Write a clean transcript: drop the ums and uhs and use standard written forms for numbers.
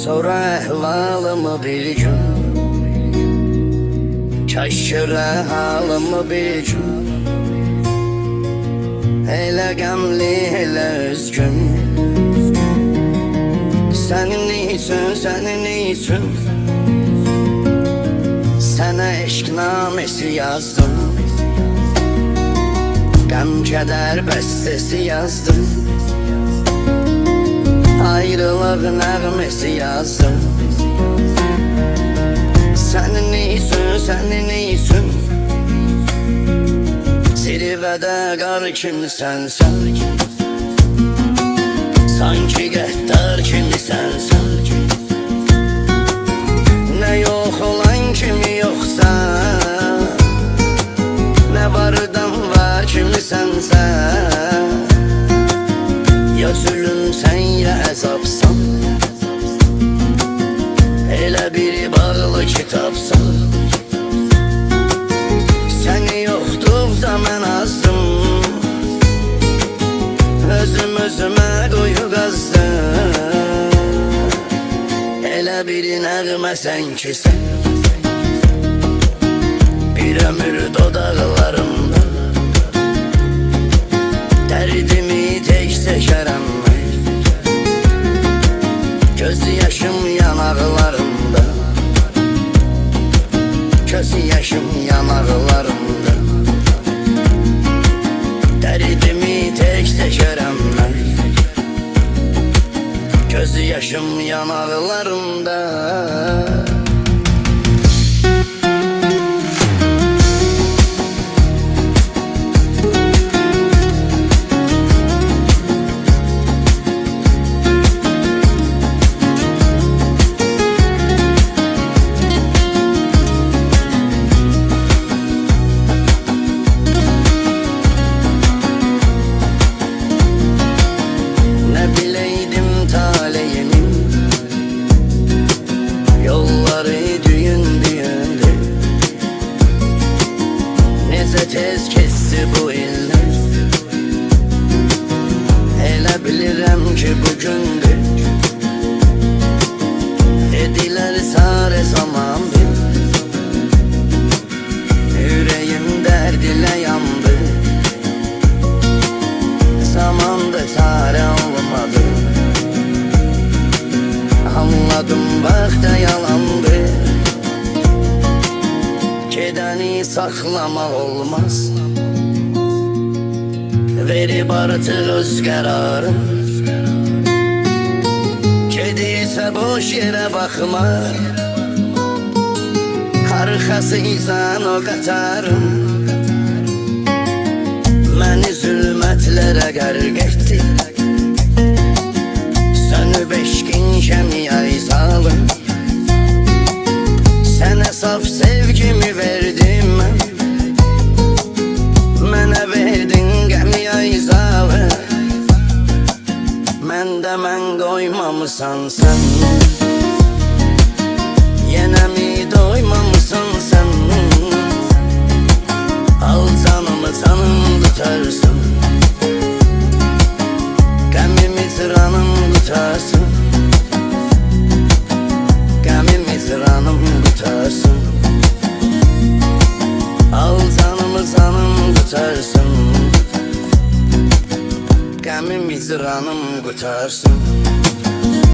Sonra ehvalımı bir gün, şaşır halımı bir gün. Elə qəmli, elə üzgün. Sənin üçün sənə eşq naməsi yazdım. Qəm kədər bəstəsi yazdım. Ayrılıq nəğməsi yazdım. Sənin üçün zirvədə qar kimisən sən. Sanki qəddar kimisən sən. Nə yox olan kimi yoxsan, nə vardan var kimisən sən. Ya zülümsən ya əzabsan, elə bir bağlı kitabsan. Səni yoxduqca mən azdım, özümə quyu qazdım. Elə bir nəğməsən ki sən, bir ömür dodaqlarımda. Dərdimi tək çəkərəm mən, göz yaşım yanaqlarımda. Göz yaşım yanaqlarımda. Dərdimi tək çəkərəm mən, göz yaşım yanaqlarımda. Tez kesti bu iller. Elə bilirəm ki bugündür. Dedilər sarı zamandır. Ürəyim dərd ilə yandı. Zamanda çarə olmadı. Anladım vaxta yalandı. Gedəni saxlamaq olmaz. Verib artıq öz qərarım. Gedirsə boş yerə baxma. Arxasıysan o qatarım. Məni zülmətlərə qərq etdi. Sönüb eşqin kəmi ay salım. Sənə saf sevgimi verdim mən. Mənə verdin qəmi ay zalim. Məndə mən qoymamısan sən. Yenə mi doymamısan sən. Al canımı canım tutarsın. Qəmimi tıranım tutarsın. Qəmimi tıranım tutarsın. Al canımı canım tutarsın. Qəmimi tıranım qutarsın.